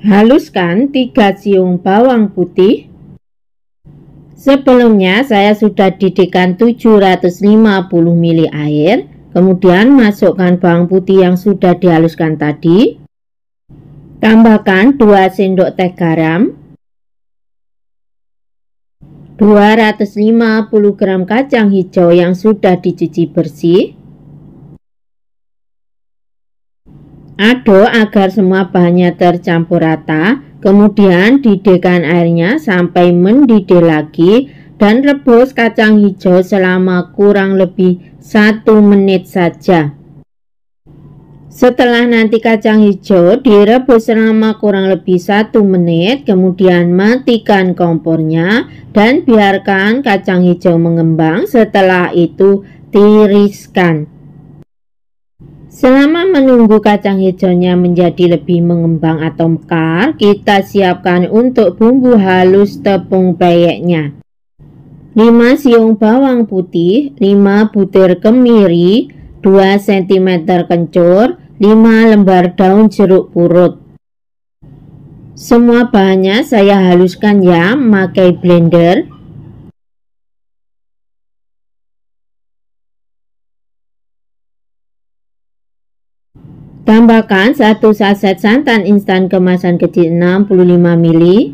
Haluskan 3 siung bawang putih. Sebelumnya saya sudah didihkan 750 ml air. Kemudian masukkan bawang putih yang sudah dihaluskan tadi. Tambahkan 2 sendok teh garam, 250 gram kacang hijau yang sudah dicuci bersih. Aduk agar semua bahannya tercampur rata, kemudian didihkan airnya sampai mendidih lagi dan rebus kacang hijau selama kurang lebih 1 menit saja. Setelah nanti kacang hijau direbus selama kurang lebih 1 menit, kemudian matikan kompornya dan biarkan kacang hijau mengembang. Setelah itu tiriskan. Selama menunggu kacang hijaunya menjadi lebih mengembang atau mekar, kita siapkan untuk bumbu halus tepung peyeknya. 5 siung bawang putih, 5 butir kemiri, 2 cm kencur, 5 lembar daun jeruk purut. Semua bahannya saya haluskan ya, memakai blender. Tambahkan 1 saset santan instan kemasan kecil 65 ml.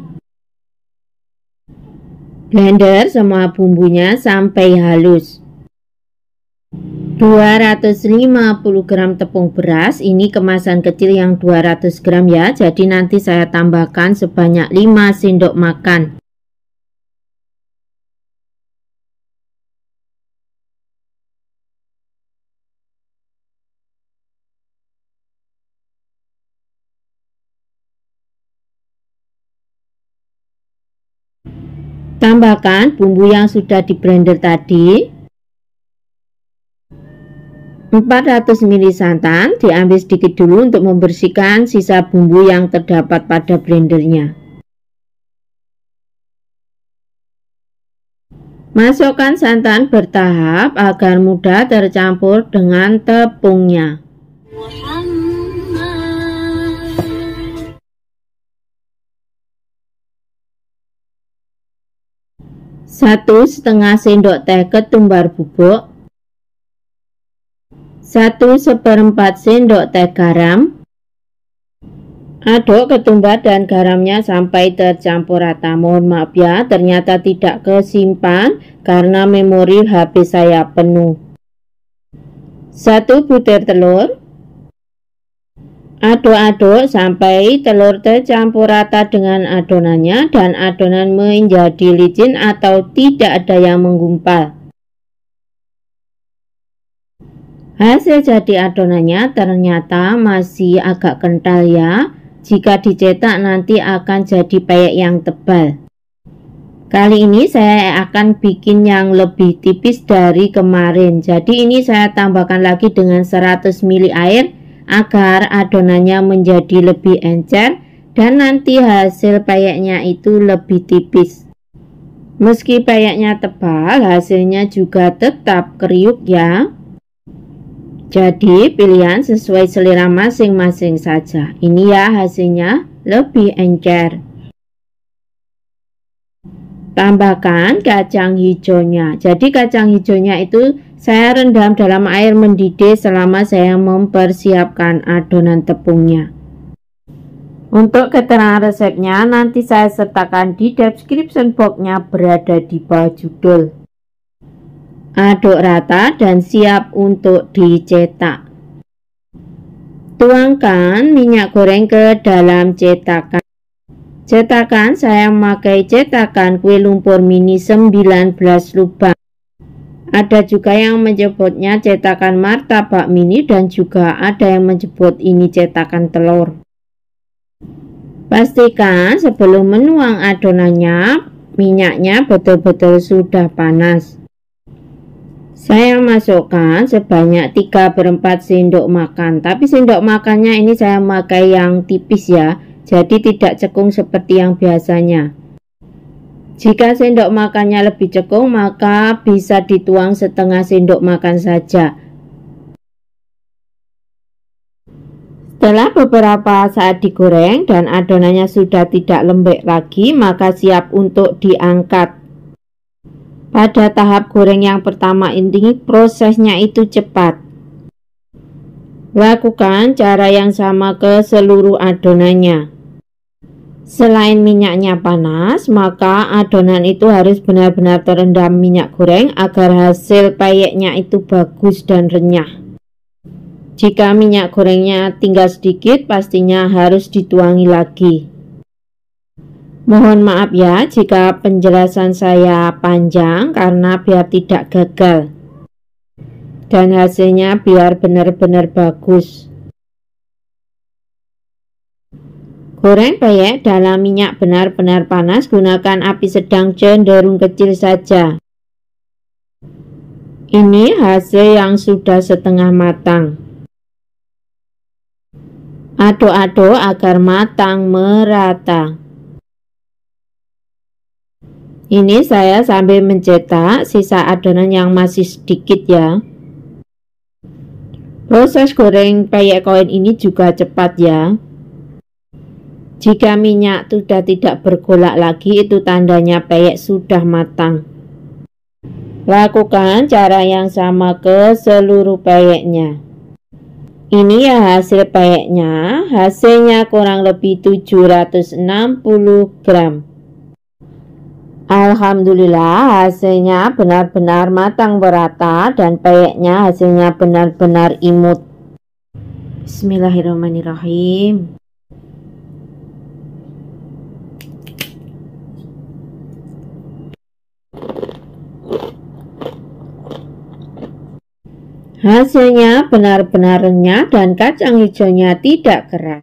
Blender semua bumbunya sampai halus. 250 gram tepung beras, ini kemasan kecil yang 200 gram ya, jadi nanti saya tambahkan sebanyak 5 sendok makan. Tambahkan bumbu yang sudah di blender tadi. 400 ml santan diambil sedikit dulu untuk membersihkan sisa bumbu yang terdapat pada blendernya. Masukkan santan bertahap agar mudah tercampur dengan tepungnya. 1,5 sendok teh ketumbar bubuk, 1/4 sendok teh garam. Aduk ketumbar dan garamnya sampai tercampur rata. Mohon maaf ya, ternyata tidak kesimpan karena memori HP saya penuh. 1 butir telur. Aduk-aduk sampai telur tercampur rata dengan adonannya dan adonan menjadi licin atau tidak ada yang menggumpal. Hasil jadi adonannya ternyata masih agak kental ya. Jika dicetak nanti akan jadi peyek yang tebal. Kali ini saya akan bikin yang lebih tipis dari kemarin. Jadi ini saya tambahkan lagi dengan 100 ml air agar adonannya menjadi lebih encer dan nanti hasil peyeknya itu lebih tipis. Meski peyeknya tebal, hasilnya juga tetap kriuk ya. Jadi pilihan sesuai selera masing-masing saja. Ini ya hasilnya lebih encer. Tambahkan kacang hijaunya. Jadi kacang hijaunya itu saya rendam dalam air mendidih selama saya mempersiapkan adonan tepungnya. Untuk keterangan resepnya nanti saya sertakan di description box-nya berada di bawah judul. Aduk rata dan siap untuk dicetak. Tuangkan minyak goreng ke dalam cetakan. Cetakan saya memakai cetakan kue lumpur mini 19 lubang. Ada juga yang menyebutnya cetakan martabak mini dan juga ada yang menyebut ini cetakan telur. Pastikan sebelum menuang adonannya, minyaknya betul-betul sudah panas. Saya masukkan sebanyak 3/4 sendok makan, tapi sendok makannya ini saya pakai yang tipis ya, jadi tidak cekung seperti yang biasanya. Jika sendok makannya lebih cekung, maka bisa dituang setengah sendok makan saja. Setelah beberapa saat digoreng dan adonannya sudah tidak lembek lagi, maka siap untuk diangkat. Pada tahap goreng yang pertama ini prosesnya itu cepat. Lakukan cara yang sama ke seluruh adonannya. Selain minyaknya panas, maka adonan itu harus benar-benar terendam minyak goreng agar hasil peyeknya itu bagus dan renyah. Jika minyak gorengnya tinggal sedikit, pastinya harus dituangi lagi. Mohon maaf ya jika penjelasan saya panjang karena biar tidak gagal dan hasilnya biar benar-benar bagus. Goreng peyek dalam minyak benar-benar panas, gunakan api sedang cenderung kecil saja. Ini hasil yang sudah setengah matang. Aduk-aduk agar matang merata. Ini saya sambil mencetak sisa adonan yang masih sedikit ya. Proses goreng peyek koin ini juga cepat ya. Jika minyak sudah tidak bergolak lagi, itu tandanya peyek sudah matang. Lakukan cara yang sama ke seluruh peyeknya. Ini ya hasil peyeknya, hasilnya kurang lebih 760 gram. Alhamdulillah hasilnya benar-benar matang merata dan peyeknya hasilnya benar-benar imut. Bismillahirrahmanirrahim. Hasilnya benar-benar renyah dan kacang hijaunya tidak keras.